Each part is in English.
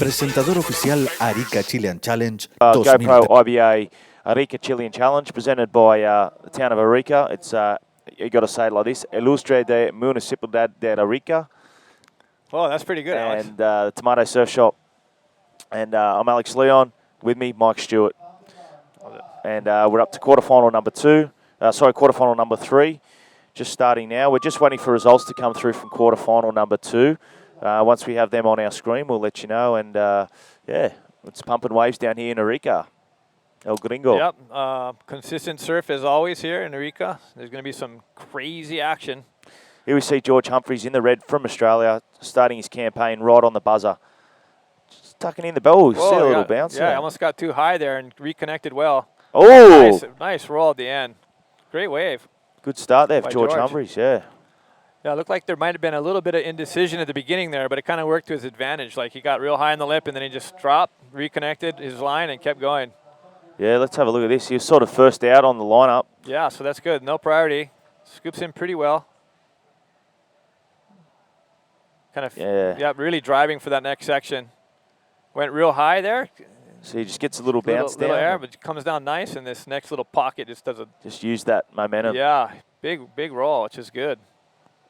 Presentador oficial Arica Chilean Challenge GoPro 2000. IBA Arica Chilean Challenge presented by the town of Arica. It's you got to say it like this: Ilustre de Municipalidad de Arica. Oh, that's pretty good, Alex. And the Tomato Surf Shop. And I'm Alex Leon. With me, Mike Stewart. And we're up to quarterfinal number quarterfinal number 3. Just starting now. We're just waiting for results to come through from quarterfinal number 2. Once we have them on our screen, we'll let you know. And yeah, it's pumping waves down here in Arica, El Gringo. Yep, consistent surf as always here in Arica. There's going to be some crazy action. Here we see George Humphreys in the red from Australia, starting his campaign right on the buzzer. Just tucking in the ball. See a little bounce. Yeah, almost got too high there and reconnected well. Oh! Nice roll at the end. Great wave. Good start there for George Humphreys, yeah. Yeah, it looked like there might have been a little bit of indecision at the beginning there, but it kind of worked to his advantage. Like he got real high in the lip and then he just dropped, reconnected his line and kept going. Yeah, let's have a look at this. He was sort of first out on the lineup. Yeah, so that's good. No priority. Scoops in pretty well. Kind of, yeah, really driving for that next section. Went real high there. So he just gets a little bounce down. Little air, but comes down nice, and this next little pocket just does a... Just use that momentum. Yeah, big roll, which is good.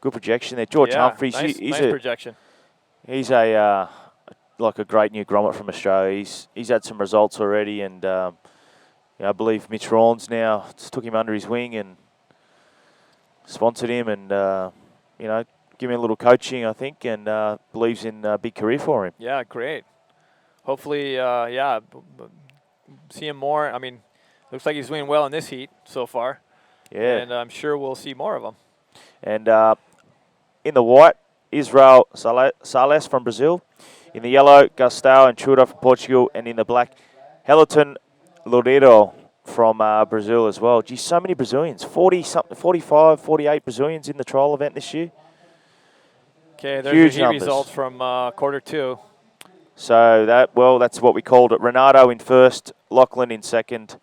Good projection there. George Humphreys, nice, he's nice projection. He's a like a great new grommet from Australia. He's had some results already, and I believe Mitch Rawns now took him under his wing and sponsored him, and give him a little coaching, I think, and believes in a big career for him. Yeah, great. Hopefully, see him more. I mean, looks like he's doing well in this heat so far. Yeah. And I'm sure we'll see more of him. And in the white, Israel Salas from Brazil. In the yellow, Gastao Entrudo from Portugal. And in the black, Helliton Loureiro from Brazil as well. Geez, so many Brazilians. 40-something, 45, 48 Brazilians in the trial event this year. Okay, there's the heat results from quarter 2. So that's what we called it. Renato in first, Lachlan in second,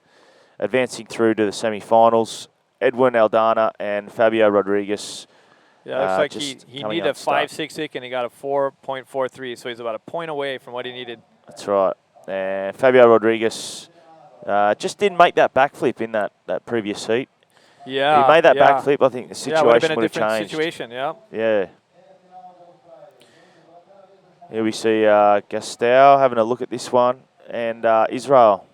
advancing through to the semi-finals. Edwin Aldana and Fabio Rodriguez. Yeah, looks like he needed a 5.6 ick and he got a 4.43, so he's about a point away from what he needed. That's right. And Fabio Rodriguez just didn't make that backflip in that previous heat. Yeah, he made that backflip. I think the situation would have been a changed. different situation. Yeah. Yeah. Here we see Gastao having a look at this one, and Israel.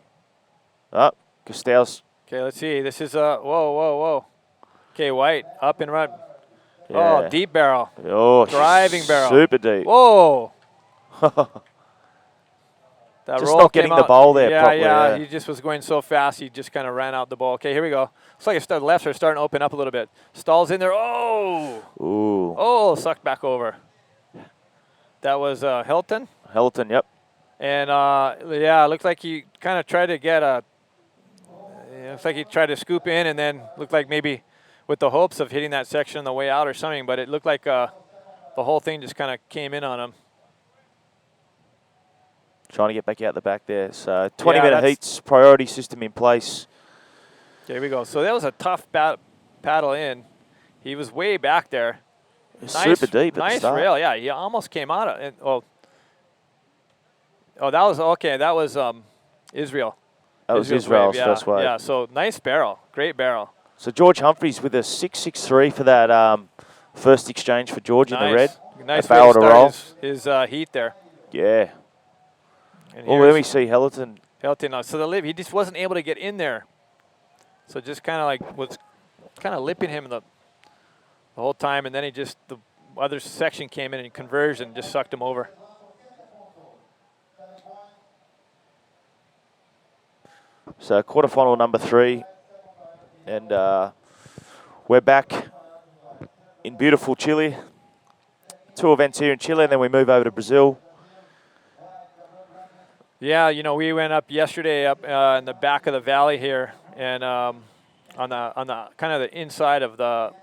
Oh, Gastao's. Okay, let's see. This is whoa. Okay, white up and right. Yeah. Oh, deep barrel. Oh, driving barrel. Super deep. Whoa. That just roll not getting the bowl there properly. Yeah, he just was going so fast, he just kind of ran out the ball. Okay, here we go. Looks like the lefts are starting to open up a little bit. Stalls in there. Oh. Ooh. Oh, sucked back over. That was Helliton. Helliton, yep. And yeah, it looked like he kind of tried to get a. Looks like he tried to scoop in, and then looked like maybe with the hopes of hitting that section on the way out or something. But it looked like the whole thing just kind of came in on him. Trying to get back out the back there. So 20-minute heats, priority system in place. Okay, here we go. So that was a tough paddle in. He was way back there. Nice, super deep. Nice at the start. rail, yeah. He almost came out of it. Oh, that was okay. That was Israel. That was Israel's first wave. Yeah. So nice barrel, great barrel. So George Humphreys with a 6.63 for that first exchange for George in the red. Nice way to start his heat there. Yeah. Well, let me see Helliton. So the lip, he just wasn't able to get in there. So just kind of like was kind of lipping him the whole time, and then the other section came in and converged and just sucked him over. So quarterfinal number 3, and we're back in beautiful Chile. 2 events here in Chile, and then we move over to Brazil. Yeah, we went up yesterday up in the back of the valley here, and on the kind of the inside of the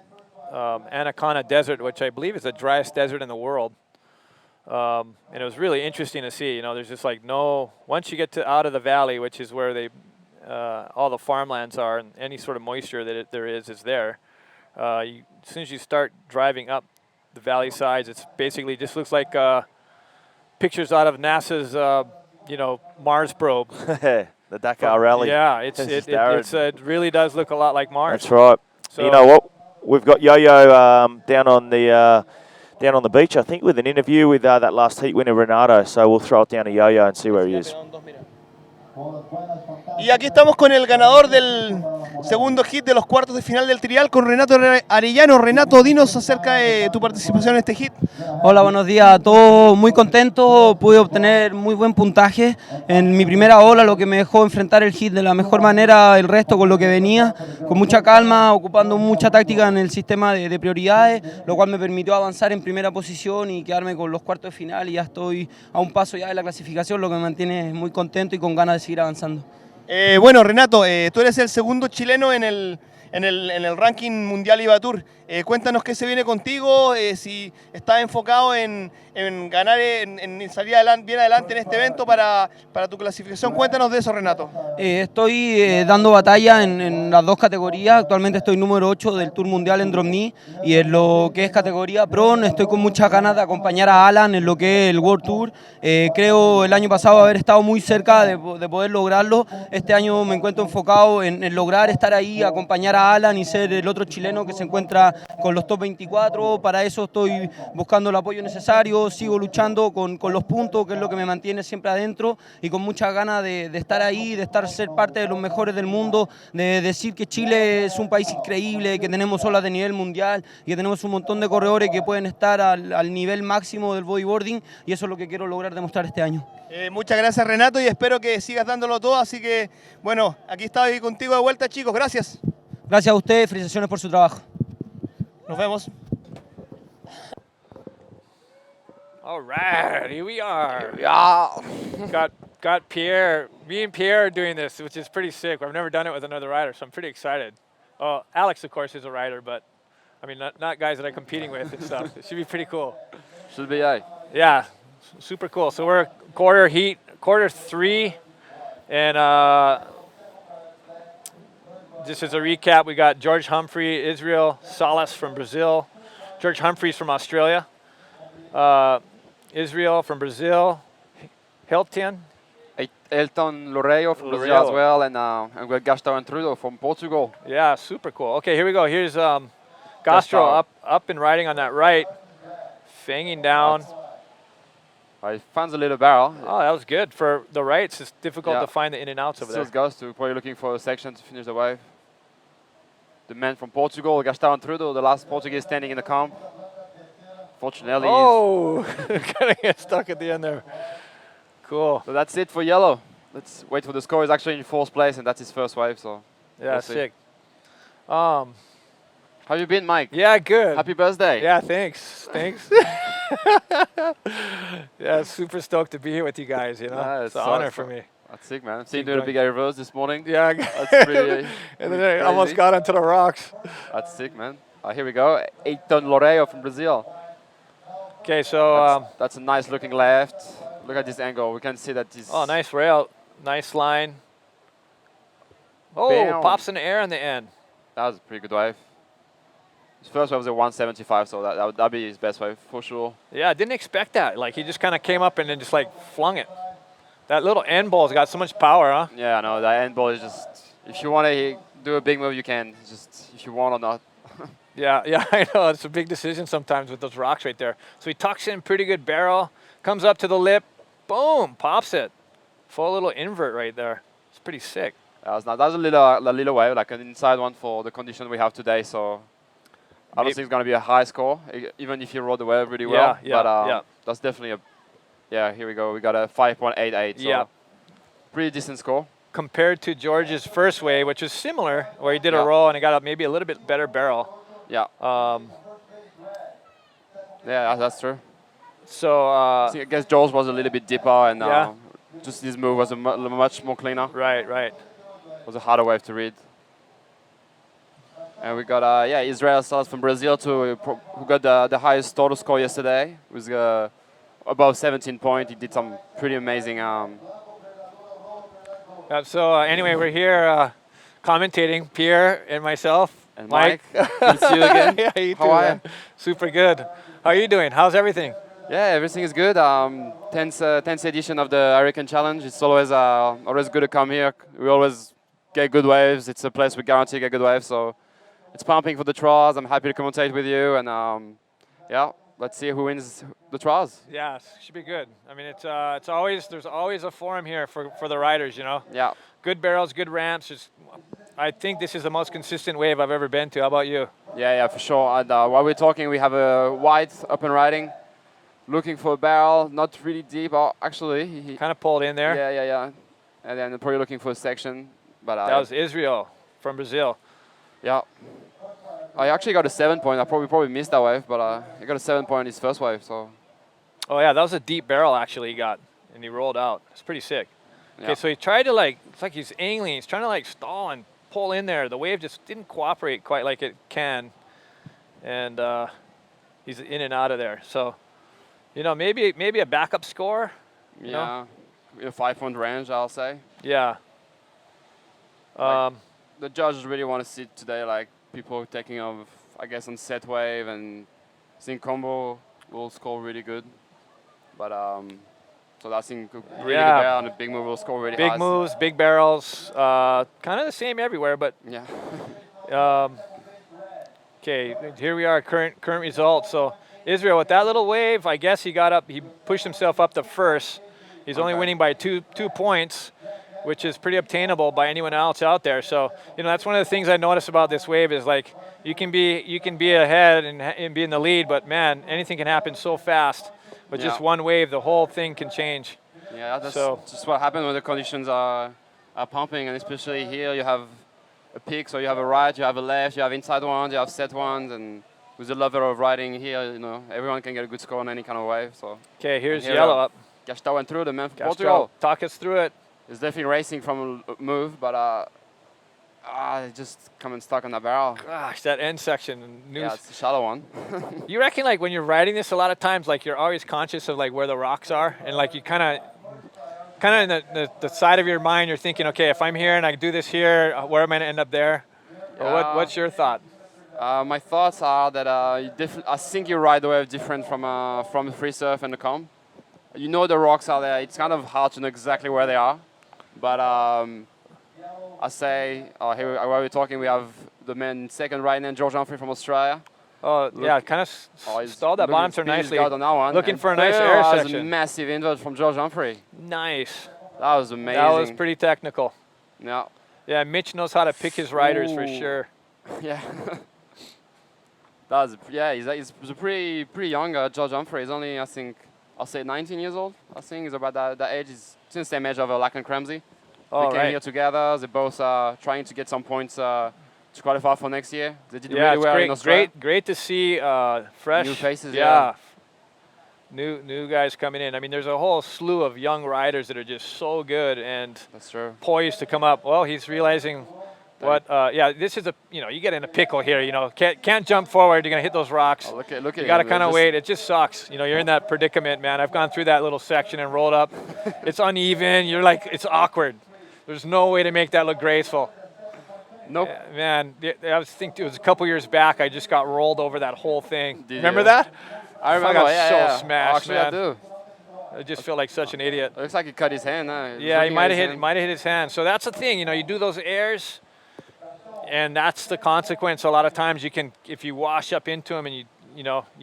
Anaconda Desert, which I believe is the driest desert in the world. And it was really interesting to see. There's just like once you get out of the valley, which is where all the farmlands are, and any sort of moisture that there is there. As soon as you start driving up the valley sides, it's basically just looks like pictures out of NASA's, Mars probe. The Dakar Rally. Yeah, It really does look a lot like Mars. That's right. So, you know what? We've got Yo-Yo down on the beach, I think, with an interview with that last heat winner, Renato. So we'll throw it down to Yo-Yo and see where he is. Y aquí estamos con el ganador del segundo hit de los cuartos de final del trial, con Renato Arellano. Renato, dinos acerca de tu participación en este hit. Hola, buenos días a todos. Muy contento, pude obtener muy buen puntaje en mi primera ola, lo que me dejó enfrentar el hit de la mejor manera, el resto con lo que venía, con mucha calma, ocupando mucha táctica en el sistema de prioridades, lo cual me permitió avanzar en primera posición y quedarme con los cuartos de final, y ya estoy a un paso ya de la clasificación, lo que me mantiene muy contento y con ganas de seguir avanzando. Bueno, Renato, tú eres el segundo chileno en el ranking mundial IBA Tour. Cuéntanos qué se viene contigo, si estás enfocado en ganar, en salir bien adelante en este evento para tu clasificación. Cuéntanos de eso, Renato. Estoy dando batalla en las dos categorías. Actualmente estoy número 8 del Tour Mundial en Drop-Knee, y en lo que es categoría Pro estoy con muchas ganas de acompañar a Alan en lo que es el World Tour. Creo el año pasado haber estado muy cerca de poder lograrlo. Este año me encuentro enfocado en lograr estar ahí, acompañar a Alan y ser el otro chileno que se encuentra con los top 24. Para eso estoy buscando el apoyo necesario, sigo luchando con los puntos, que es lo que me mantiene siempre adentro, y con muchas ganas de estar ahí, de ser parte de los mejores del mundo, de decir que Chile es un país increíble, que tenemos olas de nivel mundial y que tenemos un montón de corredores que pueden estar al nivel máximo del bodyboarding, y eso es lo que quiero lograr demostrar este año. Muchas gracias, Renato, y espero que sigas dándolo todo. Así que, bueno, aquí estoy contigo de vuelta, chicos. Gracias. Gracias a ustedes, felicitaciones por su trabajo. Nos vemos. all right, here we are. Yeah. Got Pierre. Me and Pierre are doing this, which is pretty sick. I've never done it with another rider, so I'm pretty excited. Oh, Alex, of course, is a rider, but I mean, not guys that I'm competing with and stuff. It should be pretty cool. Should be, yeah. Yeah, super cool. So we're quarter three, and just as a recap, we got George Humphrey, Israel, Salas from Brazil, George Humphreys from Australia, Israel from Brazil, Helliton Loureiro from Brazil as well, and we got Gastao Entrudo from Portugal. Yeah, super cool. Okay, here we go. Here's Gastao up and riding on that right, fanging down. He finds a little barrel. Oh, that was good. For the rights, it's difficult to find the in and outs over there. Still goes to probably looking for a section to finish the wave. The man from Portugal, Gastao Entrudo, the last Portuguese standing in the comp. Fortunately, oh, gonna get stuck at the end there. Cool. So that's it for yellow. Let's wait for the score. He's actually in fourth place, and that's his first wave. So yeah, we'll sick. How you been, Mike? Yeah, good. Happy birthday. Yeah, thanks. Yeah, super stoked to be here with you guys. You know, Yeah, it's an honor for me. That's sick, man. I've seen you doing a big air reverse this morning. Yeah, That's pretty. and then I almost got onto the rocks. That's sick, man. Here we go. Helliton Loureiro from Brazil. Okay, so that's a nice looking left. Look at this angle. We can see that this. Oh, nice rail, nice line. Oh, Bam. pops in the air in the end. That was a pretty good wave. His first wave was a 175, so that'd be his best wave for sure. Yeah, I didn't expect that. Like, he just kind of came up and then just like flung it. That little end ball's got so much power, huh? Yeah, I know. That end ball is just, if you want to do a big move, you can. Just if you want or not. Yeah, I know. It's a big decision sometimes with those rocks right there. So he tucks in pretty good barrel, comes up to the lip, boom, pops it. Full little invert right there. It's pretty sick. That was a little wave, like an inside one for the condition we have today. So I don't think it's going to be a high score, even if you rode the wave really well. Yeah. That's definitely a. Yeah, here we go. We got a 5.88. So yeah. Pretty decent score. Compared to George's first wave, which was similar, where he did a roll and he got maybe a little bit better barrel. Yeah. Yeah, that's true. So I guess George was a little bit deeper, and just this move was much more cleaner. Right. It was a harder wave to read. And we got Israel Salas from Brazil too, who got the highest total score yesterday. It was above 17 points. He did some pretty amazing. So anyway, we're here commentating, Pierre and myself. And Mike. Good to see you again. Yeah, you too, How are you? Super good. How are you doing? How's everything? Yeah, everything is good. 10th edition of the Arican Challenge. It's always good to come here. We always get good waves. It's a place we guarantee get good waves. So it's pumping for the trials. I'm happy to commentate with you. And yeah, let's see who wins the trials. Yeah, should be good. I mean, there's always a forum here for the riders, you know. Yeah. Good barrels, good ramps. I think this is the most consistent wave I've ever been to. How about you? Yeah, for sure. And while we're talking, we have a white up and riding, looking for a barrel, not really deep. Oh, actually, he Kind of pulled in there. Yeah. And then probably looking for a section. But That was Israel from Brazil. yeah. I actually got a 7 point. I probably missed that wave, but he got a 7 point in his first wave. So. Oh yeah, that was a deep barrel actually he got, and he rolled out. It's pretty sick. Okay, Yeah. so he tried to it's like he's angling. He's trying to stall and pull in there. The wave just didn't cooperate quite like it can, and he's in and out of there. So, maybe a backup score. Yeah, in a 5 point range, I'll say. Yeah. The judges really want to see today, like people taking off, I guess, on set wave and seeing combo will score really good. But so that's really good there, and a big move will score really high. Big moves, big barrels. Kind of the same everywhere, but Yeah. okay, here we are, current results. So Israel with that little wave, I guess he pushed himself up to first. He's only winning by two points, which is pretty obtainable by anyone else out there. So that's one of the things I notice about this wave is like you can be ahead and be in the lead, but man, anything can happen so fast. With just one wave, the whole thing can change. Yeah, that's just what happens when the conditions are pumping, and especially here you have a peak, so you have a right, you have a left, you have inside ones, you have set ones, and with the level of riding here, everyone can get a good score on any kind of wave. So. Okay, here's yellow up. Gastao Entrudo, the man from Gastao, Portugal. talk us through it. He's definitely racing from a move, but just coming stuck on the barrel. Gosh, that end section. Yeah, it's a shallow one. You reckon when you're riding this a lot of times, you're always conscious of where the rocks are, and you kind of in the side of your mind, you're thinking, okay, if I'm here and I do this here, where am I going to end up there? Or what's your thought? My thoughts are that I think you ride the wave different from the free surf and the comb. You know the rocks are there. It's kind of hard to know exactly where they are. But I say, here while we're talking, we have the man second right now, George Humphreys from Australia. Oh, yeah, kind of stalled that bottom turn nicely. Looking for a nice air section. That section. was a massive invert from George Humphreys. Nice. That was amazing. That was pretty technical. Yeah. Yeah, Mitch knows how to pick his riders for sure. Yeah. He's a pretty young George Humphreys. He's only, I think, I'll say 19 years old. I think he's about that age. He's the same age of Lack and Cramsey. They came here together. They both trying to get some points to qualify for next year. They did really well in Australia. Great to see fresh new faces. Yeah. New guys coming in. I mean, there's a whole slew of young riders that are just so good and that's true. Poised to come up. Well, he's realizing what. This is you get in a pickle here. Can't jump forward. You're gonna hit those rocks. Oh, look at you got to kind of wait. It just sucks. You're in that predicament, man. I've gone through that little section and rolled up. It's uneven. You're it's awkward. There's no way to make that look graceful. Nope. Man, I think it was a couple years back. I just got rolled over that whole thing. Remember that? I remember. I got so smashed, actually, man. I do. I just feel like such an idiot. It looks like he cut his hand. Yeah, he might have hit his hand. So that's the thing. You do those airs, and that's the consequence. A lot of times if you wash up into him, and you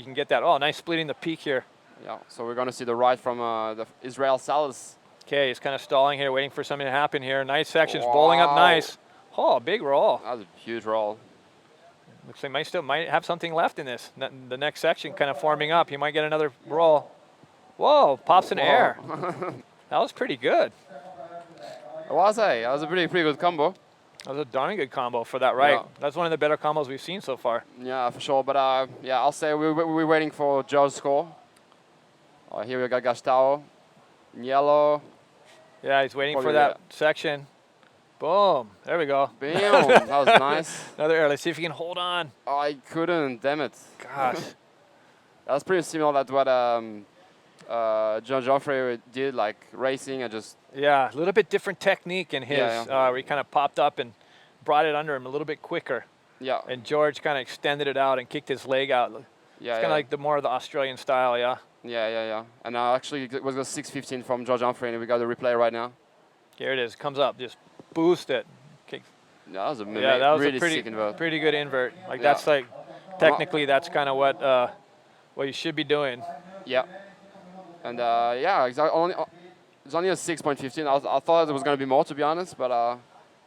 can get that. Oh, nice splitting the peak here. Yeah. So we're gonna see the ride from the Israel Salas. Okay, he's kind of stalling here, waiting for something to happen here. Nice sections, bowling up nice. Oh, big roll. That was a huge roll. Looks like might have something left in this. The next section kind of forming up. He might get another roll. Whoa, pops in air. That was pretty good. That was a pretty good combo. That was a darn good combo for that right. Yeah. That's one of the better combos we've seen so far. Yeah, for sure. But I'll say we're waiting for George's score. Here we got Gastao in yellow. Yeah, he's waiting for that section. Boom. There we go. Bam. That was nice. Another air. Let's see if he can hold on. Oh, I couldn't. Damn it. Gosh. That was pretty similar to what John Joffrey did, racing. Yeah, a little bit different technique in his, where he kind of popped up and brought it under him a little bit quicker. Yeah. And George kind of extended it out and kicked his leg out. Yeah. It's kind of like more of the Australian style, yeah. Yeah. And actually, it was a 6:15 from George Humphrey, and we got the replay right now. Here it is. Comes up. Just boost it. Okay. That was a That was really a sick invert. pretty good invert. Like Yeah. that's like, technically that's kind of what you should be doing. Yeah. And it's only a 6.15. I thought it was going to be more, to be honest, but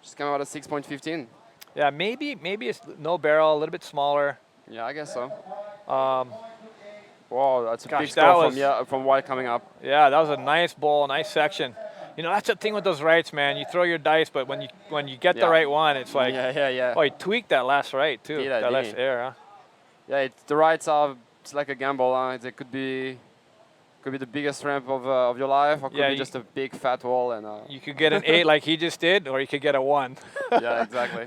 just came out at 6.15. Yeah, maybe it's no barrel, a little bit smaller. Yeah, I guess so. Um, Wow, that's a Gosh, big that score from White coming up. Yeah, that was a nice bowl, nice section. You know, that's the thing with those rights, man. You throw your dice, but when you get the right one, it's like, Yeah. oh, he tweaked that last right too. Yeah, That last air, huh? Yeah, the rights are, it's like a gamble. It could be the biggest ramp of your life, or could be just a big fat wall. And you could get an 8 like he just did, or you could get a 1. Yeah, exactly.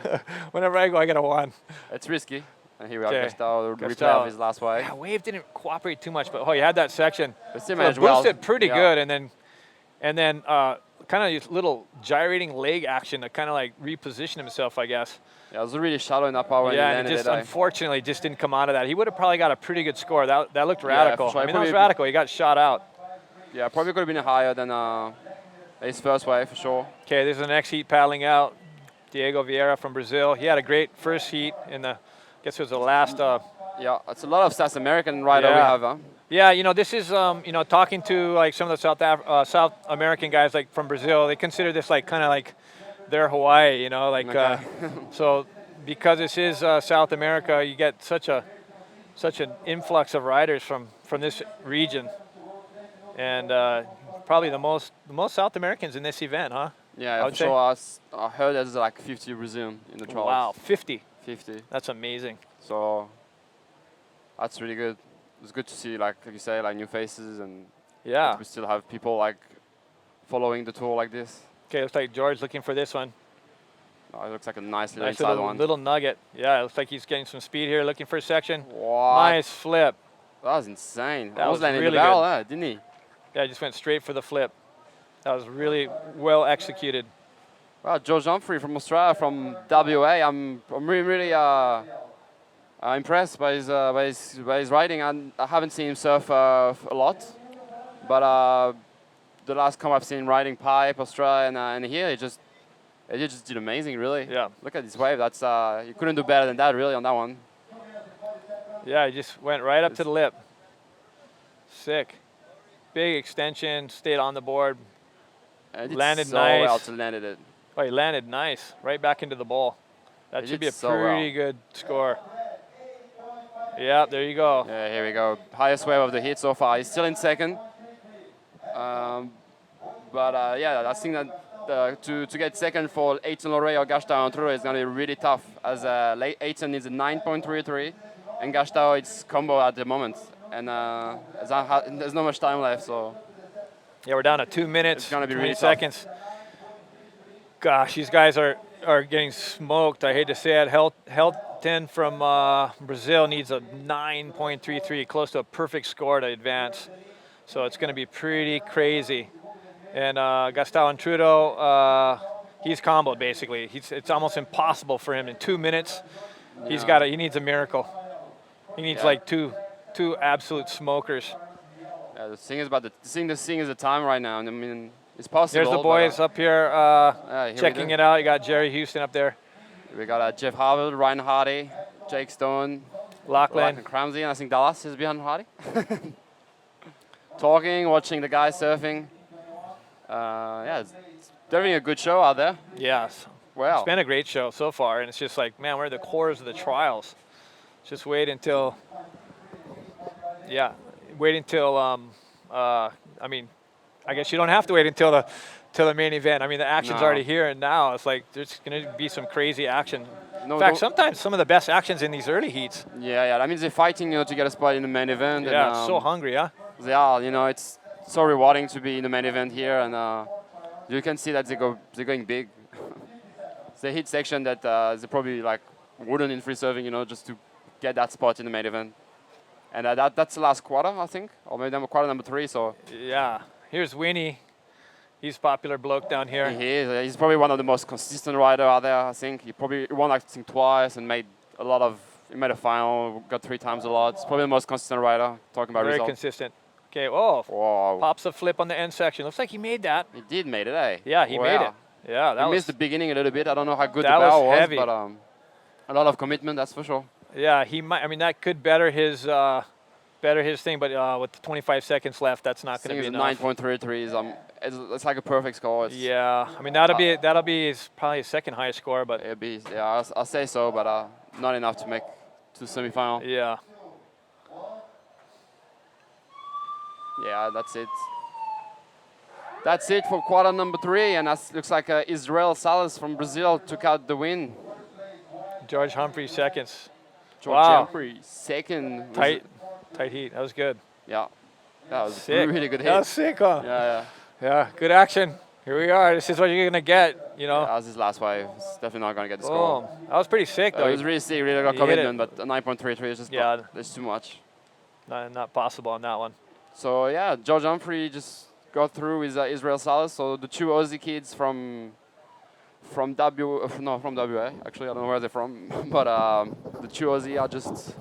Whenever I go, I get a 1. It's risky. And here we are, Okay. Gastao, the replay of his last wave. Yeah, wave didn't cooperate too much, but you had that section. But still So it managed well. boosted pretty good, and then kind of this little gyrating leg action to kind of like reposition himself, I guess. Yeah, it was really shallow in that power when he Yeah, and landed it just it. unfortunately just didn't come out of that. He would have probably got a pretty good score. That looked Yeah, radical. for sure. I mean, that was Probably- radical. He got shot out. Yeah, probably could have been higher than his first wave, for sure. Okay, there's the next heat paddling out. Diego Vieira from Brazil. He had a great first heat in the, I guess it was the last. Yeah, it's a lot of South American rider we Yeah. have, huh? Yeah, you know, this is, talking to like some of the South American guys like from Brazil, they consider this like kind of like their Hawaii, you know, like, Okay. so because this is South America, you get such an influx of riders from this region. And probably the most South Americans in this event, huh? Yeah, I for would say. sure. I heard there's like 50 Brazilian in the trials. Wow, 50. 50. That's amazing. So that's really good. It's good to see, like you say, like new faces, and Yeah. that we still have people like following the tour like this. Okay, looks like George looking for this one. It looks like a nice little Nice inside little, one. little nugget. Yeah, it looks like he's getting some speed here, looking for a section. What? Nice flip. That was insane. That Almost was landed in really the barrel, good. didn't he? Yeah, just went straight for the flip. That was really well executed. Well, George Humphrey from Australia, from WA. I'm really impressed by his riding. I haven't seen him surf a lot, but the last time I've seen him riding pipe, Australia, and here he just did amazing, really. Yeah. Look at this wave. That's you couldn't do better than that, really, on that one. Yeah, he just went right up to the lip. Sick. Big extension, stayed on the board. And it Landed did so nice. well to landed it. Oh, he landed nice, right back into the bowl. That He should did be a so pretty good score. Yeah, there you go. Yeah, here we go. Highest wave of the heat so far. He's still in second. But yeah, I think that to get second for Helliton Loureiro or Gastao Entrudo is going to be really tough, as Helliton is a 9.33 and Gastao it's combo at the moment. And there's not much time left, so Yeah, we're down to 2 minutes, It's gonna be 20 really tough. seconds. Gosh, these guys are getting smoked. I hate to say it. Helliton from Brazil needs a 9.33, close to a perfect score to advance. So it's going to be pretty crazy. And Gastao Entrudo, he's comboed basically. It's almost impossible for him in 2 minutes. He needs a miracle. He needs like two absolute smokers. yeah, the thing is the time right now. And I mean, it's possible. There's the boys up here here we checking do. it out. You got Jerry Houston up there. We got Jeff Harvard, Ryan Hardy, Jake Stone, Lachlan. Cramsey, and I think Dallas is behind Hardy. Talking, watching the guys surfing. Yeah, it's definitely a good show out there. Yes. Wow. It's been a great show so far, and it's just like, man, we're at the cores of the trials. Just wait until, I mean, I guess you don't have to wait until the main event. I mean, the action's No. already here and now. It's like there's going to be some crazy action. No, In fact, no- sometimes some of the best action's in these early heats. Yeah. That means they're fighting, to get a spot in the main event. Yeah, and, it's so hungry, huh? They are, it's so rewarding to be in the main event here, and you can see that they're going big. It's the hit section that they probably like wouldn't in free serving, just to get that spot in the main event. And that's the last quarter, I think, or maybe quarter number 3. So Yeah. Here's Winnie. He's a popular bloke down here. he's probably one of the most consistent rider out there. I think he probably won, I think, twice and made a final, got 3 times a lot. It's probably the most consistent rider. Talking about Very results. consistent. Okay, oh, Wow. pops a flip on the end section. Looks like he made that. He did made it, eh? Yeah, he made it. Yeah, that He was missed the beginning a little bit. I don't know how good the that was barrel was, heavy. but a lot of commitment, that's for sure. yeah, he might. I mean, that could better his thing, but with 25 seconds left, that's not going to be enough. 9.33 is it's like a perfect score. It's, Yeah, I mean that'll be probably his second highest score, but it'll be, yeah, I'll say so, but not enough to make to semifinal. yeah. Yeah, that's it. That's it for quarter number 3, and that looks like Israel Salas from Brazil took out the win. George Humphreys seconds. George Wow. Humphreys second. Tight heat. That was good. Yeah, that was Sick. really good hit. That was sick, huh? Yeah. Yeah, good action. Here we are. This is what you're gonna get, you know. That was his last wave. It's definitely not going to get the score. Boom. That was pretty sick, though. It was really sick, really got he hit commitment, but 9.33 is just Yeah. there's too much. Not possible on that one. So yeah, George Humphrey just got through with Israel Salas. So the two Aussie kids from WA. Actually, I don't know where they're from, but the two Aussie are just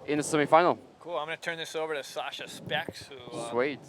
in the semifinal. Cool. I'm gonna turn this over to Sasha Specs, who Sweet.